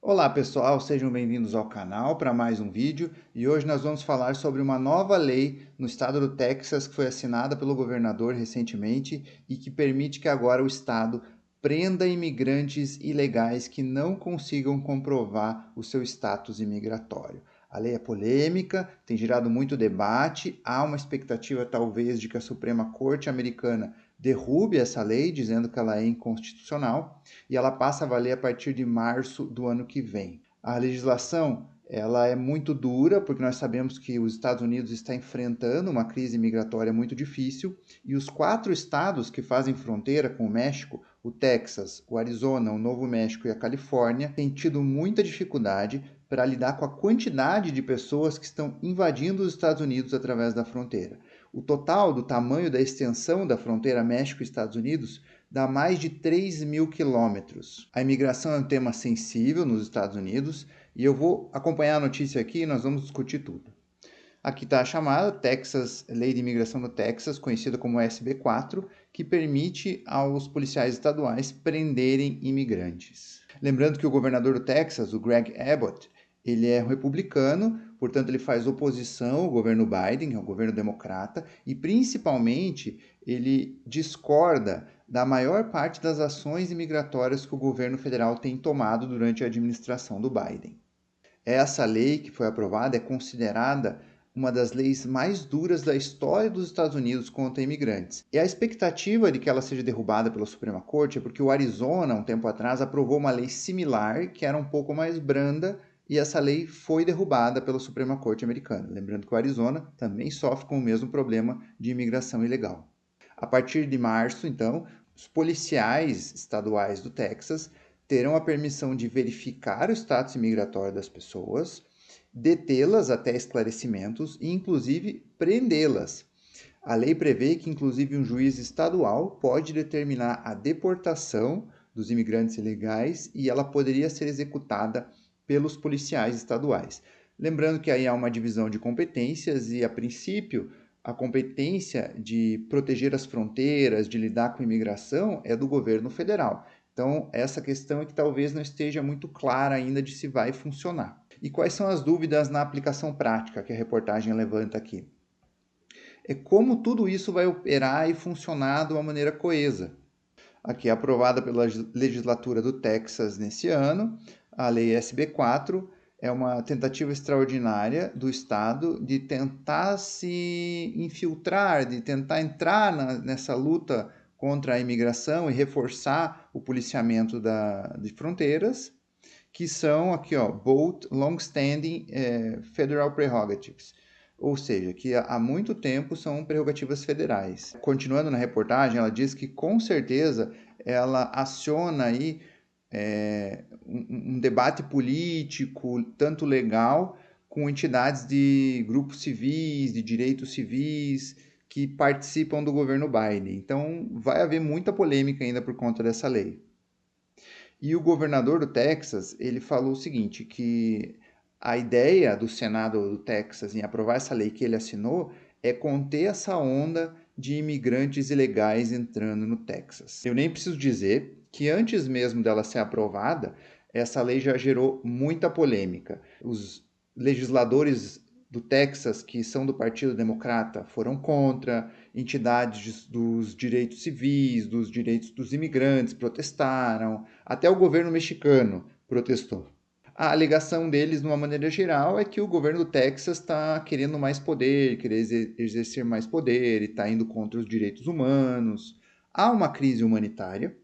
Olá pessoal, sejam bem-vindos ao canal para mais um vídeo e hoje nós vamos falar sobre uma nova lei no estado do Texas que foi assinada pelo governador recentemente e que permite que agora o estado prenda imigrantes ilegais que não consigam comprovar o seu status imigratório. A lei é polêmica, tem gerado muito debate, há uma expectativa talvez de que a Suprema Corte americana derrube essa lei, dizendo que ela é inconstitucional, e ela passa a valer a partir de março do ano que vem. A legislação ela é muito dura, porque nós sabemos que os Estados Unidos está enfrentando uma crise migratória muito difícil, e os 4 estados que fazem fronteira com o México, o Texas, o Arizona, o Novo México e a Califórnia, têm tido muita dificuldade para lidar com a quantidade de pessoas que estão invadindo os Estados Unidos através da fronteira. O total do tamanho da extensão da fronteira México-Estados Unidos dá mais de 3.000 quilômetros. A imigração é um tema sensível nos Estados Unidos e eu vou acompanhar a notícia aqui e nós vamos discutir tudo. Aqui está a chamada Texas, Lei de Imigração do Texas, conhecida como SB4, que permite aos policiais estaduais prenderem imigrantes. Lembrando que o governador do Texas, o Greg Abbott, ele é republicano, portanto ele faz oposição ao governo Biden, ao governo democrata, e principalmente ele discorda da maior parte das ações imigratórias que o governo federal tem tomado durante a administração do Biden. Essa lei que foi aprovada é considerada uma das leis mais duras da história dos Estados Unidos contra imigrantes. E a expectativa de que ela seja derrubada pela Suprema Corte é porque o Arizona, um tempo atrás, aprovou uma lei similar, que era um pouco mais branda, e essa lei foi derrubada pela Suprema Corte americana. Lembrando que o Arizona também sofre com o mesmo problema de imigração ilegal. A partir de março, então, os policiais estaduais do Texas terão a permissão de verificar o status imigratório das pessoas, detê-las até esclarecimentos e, inclusive, prendê-las. A lei prevê que, inclusive, um juiz estadual pode determinar a deportação dos imigrantes ilegais e ela poderia ser executada pelos policiais estaduais. Lembrando que aí há uma divisão de competências e, a princípio, a competência de proteger as fronteiras, de lidar com a imigração, é do governo federal. Então, essa questão é que talvez não esteja muito clara ainda de se vai funcionar. E quais são as dúvidas na aplicação prática que a reportagem levanta aqui? É como tudo isso vai operar e funcionar de uma maneira coesa. Aqui é aprovada pela legislatura do Texas nesse ano, a Lei SB4 é uma tentativa extraordinária do Estado de tentar se infiltrar, de tentar entrar nessa luta contra a imigração e reforçar o policiamento de fronteiras, que são aqui, ó, both long-standing federal prerogatives, ou seja, que há muito tempo são prerrogativas federais. Continuando na reportagem, ela diz que com certeza ela aciona aí um debate político, tanto legal, com entidades de grupos civis, de direitos civis, que participam do governo Biden. Então, vai haver muita polêmica ainda por conta dessa lei. E o governador do Texas, ele falou o seguinte, que a ideia do Senado do Texas em aprovar essa lei que ele assinou é conter essa onda de imigrantes ilegais entrando no Texas. Eu nem preciso dizer que antes mesmo dela ser aprovada, essa lei já gerou muita polêmica. Os legisladores do Texas, que são do Partido Democrata, foram contra, entidades dos direitos civis, dos direitos dos imigrantes protestaram, até o governo mexicano protestou. A alegação deles, de uma maneira geral, é que o governo do Texas está querendo mais poder, querer exercer mais poder e está indo contra os direitos humanos. Há uma crise humanitária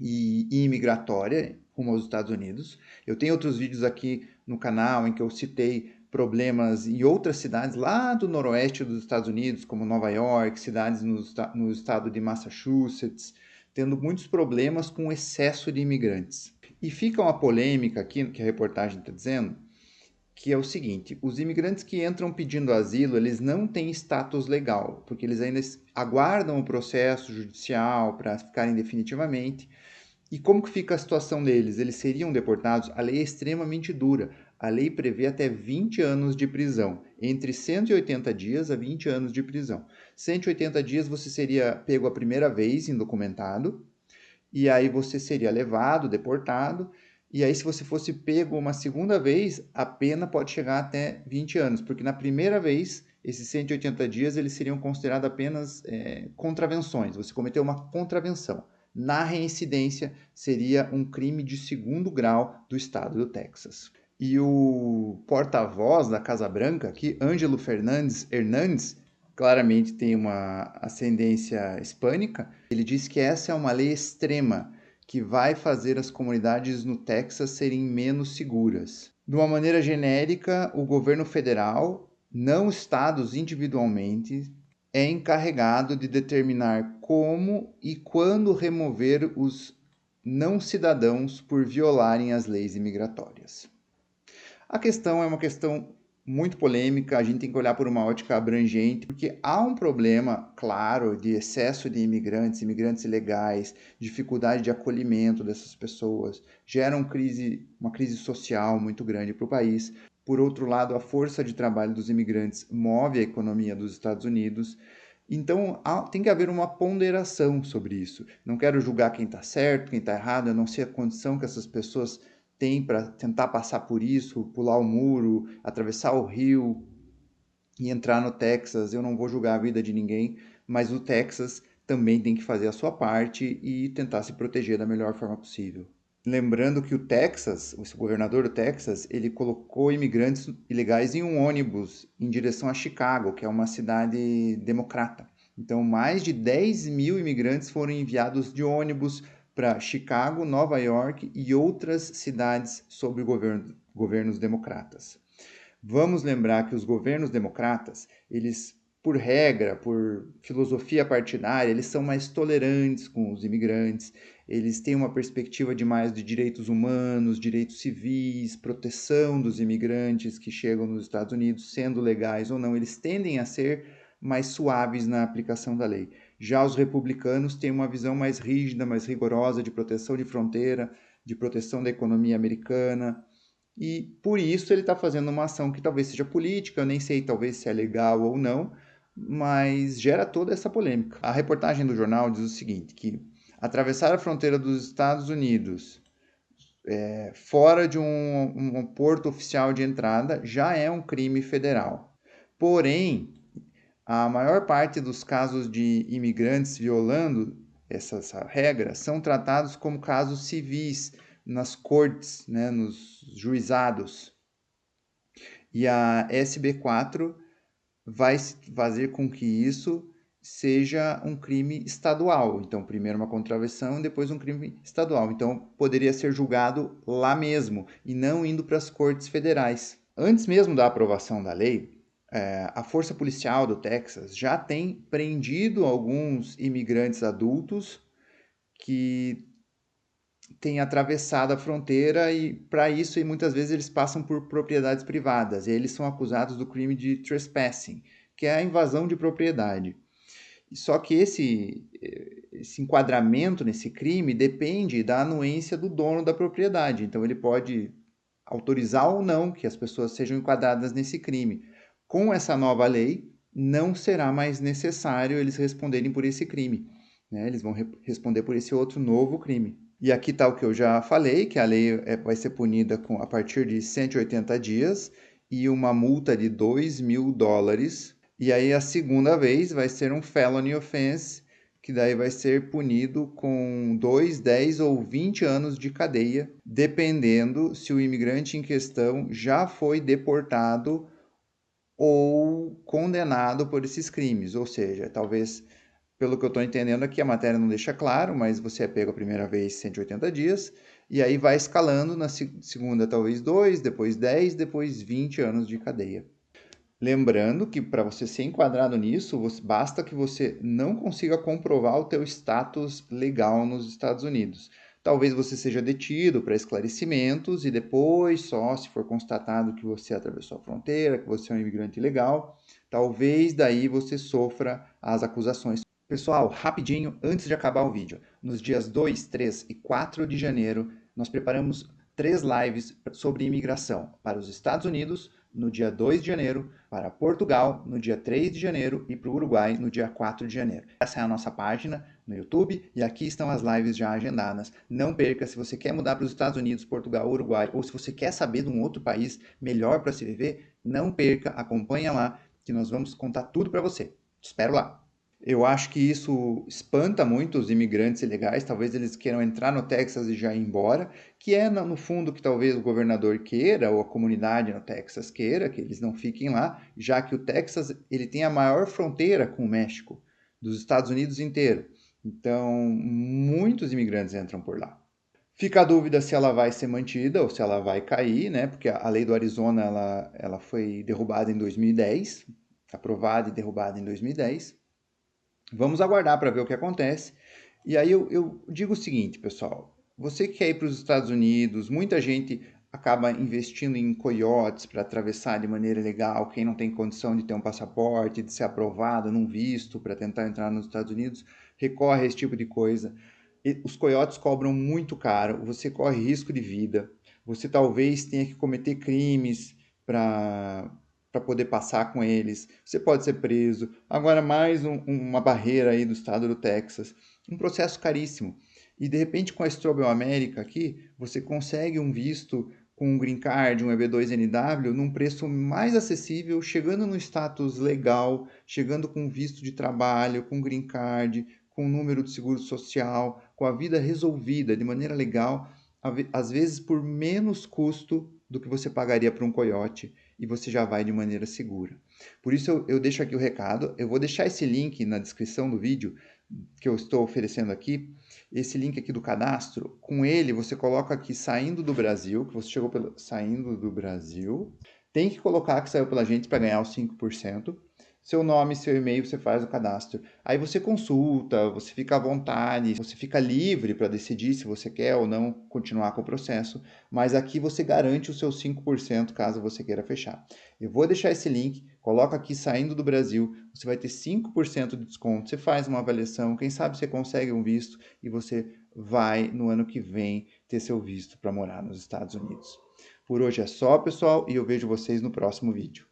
e imigratória rumo aos Estados Unidos. Eu tenho outros vídeos aqui no canal em que eu citei problemas em outras cidades lá do noroeste dos Estados Unidos, como Nova York, cidades no estado de Massachusetts, tendo muitos problemas com o excesso de imigrantes. E fica uma polêmica aqui, que a reportagem está dizendo, que é o seguinte, os imigrantes que entram pedindo asilo, eles não têm status legal, porque eles ainda aguardam o processo judicial para ficarem definitivamente. E como que fica a situação deles? Eles seriam deportados? A lei é extremamente dura. A lei prevê até 20 anos de prisão, entre 180 dias a 20 anos de prisão. 180 dias você seria pego a primeira vez indocumentado, e aí você seria levado, deportado, E aí, se você fosse pego uma segunda vez, a pena pode chegar até 20 anos, porque na primeira vez, esses 180 dias, eles seriam considerados apenas contravenções. Você cometeu uma contravenção. Na reincidência, seria um crime de segundo grau do estado do Texas. E o porta-voz da Casa Branca, aqui, Ângelo Fernandes Hernandes, claramente tem uma ascendência hispânica. Ele diz que essa é uma lei extrema que vai fazer as comunidades no Texas serem menos seguras. De uma maneira genérica, o governo federal, não estados individualmente, é encarregado de determinar como e quando remover os não cidadãos por violarem as leis imigratórias. A questão é uma questão muito polêmica, a gente tem que olhar por uma ótica abrangente, porque há um problema, claro, de excesso de imigrantes, imigrantes ilegais, dificuldade de acolhimento dessas pessoas, gera uma crise social muito grande para o país. Por outro lado, a força de trabalho dos imigrantes move a economia dos Estados Unidos. Então, tem que haver uma ponderação sobre isso. Não quero julgar quem está certo, quem está errado, eu não sei a condição que essas pessoas tem para tentar passar por isso, pular o muro, atravessar o rio e entrar no Texas. Eu não vou julgar a vida de ninguém, mas o Texas também tem que fazer a sua parte e tentar se proteger da melhor forma possível. Lembrando que o Texas, o governador do Texas, ele colocou imigrantes ilegais em um ônibus em direção a Chicago, que é uma cidade democrata. Então, mais de 10 mil imigrantes foram enviados de ônibus para Chicago, Nova York e outras cidades sob governos democratas. Vamos lembrar que os governos democratas, eles, por regra, por filosofia partidária, eles são mais tolerantes com os imigrantes, eles têm uma perspectiva de mais de direitos humanos, direitos civis, proteção dos imigrantes que chegam nos Estados Unidos, sendo legais ou não, eles tendem a ser mais suaves na aplicação da lei. Já os republicanos têm uma visão mais rígida, mais rigorosa de proteção de fronteira, de proteção da economia americana, e por isso ele está fazendo uma ação que talvez seja política, eu nem sei talvez se é legal ou não, mas gera toda essa polêmica. A reportagem do jornal diz o seguinte, que atravessar a fronteira dos Estados Unidos fora de um porto oficial de entrada já é um crime federal. Porém, a maior parte dos casos de imigrantes violando essa regra são tratados como casos civis nas cortes, né, nos juizados. E a SB4 vai fazer com que isso seja um crime estadual. Então, primeiro uma contravenção, depois um crime estadual. Então, poderia ser julgado lá mesmo e não indo para as cortes federais. Antes mesmo da aprovação da lei, a Força Policial do Texas já tem prendido alguns imigrantes adultos que têm atravessado a fronteira e, para isso, e muitas vezes eles passam por propriedades privadas e eles são acusados do crime de trespassing, que é a invasão de propriedade. Só que esse enquadramento nesse crime depende da anuência do dono da propriedade. Então, ele pode autorizar ou não que as pessoas sejam enquadradas nesse crime. Com essa nova lei, não será mais necessário eles responderem por esse crime, né? Eles vão responder por esse outro novo crime. E aqui está o que eu já falei, que a lei vai ser punida a partir de 180 dias e uma multa de $2.000. E aí a segunda vez vai ser um felony offense, que daí vai ser punido com 2, 10 ou 20 anos de cadeia, dependendo se o imigrante em questão já foi deportado ou condenado por esses crimes. Ou seja, talvez, pelo que eu estou entendendo aqui, a matéria não deixa claro, mas você é pego a primeira vez 180 dias, e aí vai escalando, na segunda talvez 2, depois 10, depois 20 anos de cadeia. Lembrando que para você ser enquadrado nisso, basta que você não consiga comprovar o teu status legal nos Estados Unidos. Talvez você seja detido para esclarecimentos e depois, só se for constatado que você atravessou a fronteira, que você é um imigrante ilegal, talvez daí você sofra as acusações. Pessoal, rapidinho, antes de acabar o vídeo, nos dias 2, 3 e 4 de janeiro, nós preparamos 3 lives sobre imigração para os Estados Unidos, no dia 2 de janeiro, para Portugal, no dia 3 de janeiro, e para o Uruguai, no dia 4 de janeiro. Essa é a nossa página, no YouTube e aqui estão as lives já agendadas. Não perca, se você quer mudar para os Estados Unidos, Portugal, Uruguai, ou se você quer saber de um outro país melhor para se viver, não perca, acompanha lá que nós vamos contar tudo para você. Te espero lá. Eu acho que isso espanta muito os imigrantes ilegais, talvez eles queiram entrar no Texas e já ir embora, que é no fundo que talvez o governador queira, ou a comunidade no Texas queira, que eles não fiquem lá, já que o Texas ele tem a maior fronteira com o México, dos Estados Unidos inteiro. Então, muitos imigrantes entram por lá. Fica a dúvida se ela vai ser mantida ou se ela vai cair, né? Porque a lei do Arizona ela foi derrubada em 2010, aprovada e derrubada em 2010. Vamos aguardar para ver o que acontece. E aí eu digo o seguinte, pessoal: você que quer ir para os Estados Unidos, muita gente acaba investindo em coiotes para atravessar de maneira legal. Quem não tem condição de ter um passaporte, de ser aprovado num visto para tentar entrar nos Estados Unidos, recorre a esse tipo de coisa. E os coiotes cobram muito caro, você corre risco de vida, você talvez tenha que cometer crimes para poder passar com eles, você pode ser preso. Agora, mais uma barreira aí do estado do Texas, um processo caríssimo. E de repente, com a Strobel América aqui, você consegue um visto com um green card, um EB2NW, num preço mais acessível, chegando no status legal, chegando com visto de trabalho, com green card, com número de seguro social, com a vida resolvida de maneira legal, às vezes por menos custo do que você pagaria para um coiote e você já vai de maneira segura. Por isso eu deixo aqui o recado, eu vou deixar esse link na descrição do vídeo que eu estou oferecendo aqui, esse link aqui do cadastro, com ele você coloca aqui saindo do Brasil, que você chegou saindo do Brasil, tem que colocar que saiu pela gente para ganhar os 5%. Seu nome, seu e-mail, você faz o cadastro. Aí você consulta, você fica à vontade, você fica livre para decidir se você quer ou não continuar com o processo, mas aqui você garante os seus 5% caso você queira fechar. Eu vou deixar esse link, coloca aqui saindo do Brasil, você vai ter 5% de desconto, você faz uma avaliação, quem sabe você consegue um visto e você vai no ano que vem ter seu visto para morar nos Estados Unidos. Por hoje é só, pessoal, e eu vejo vocês no próximo vídeo.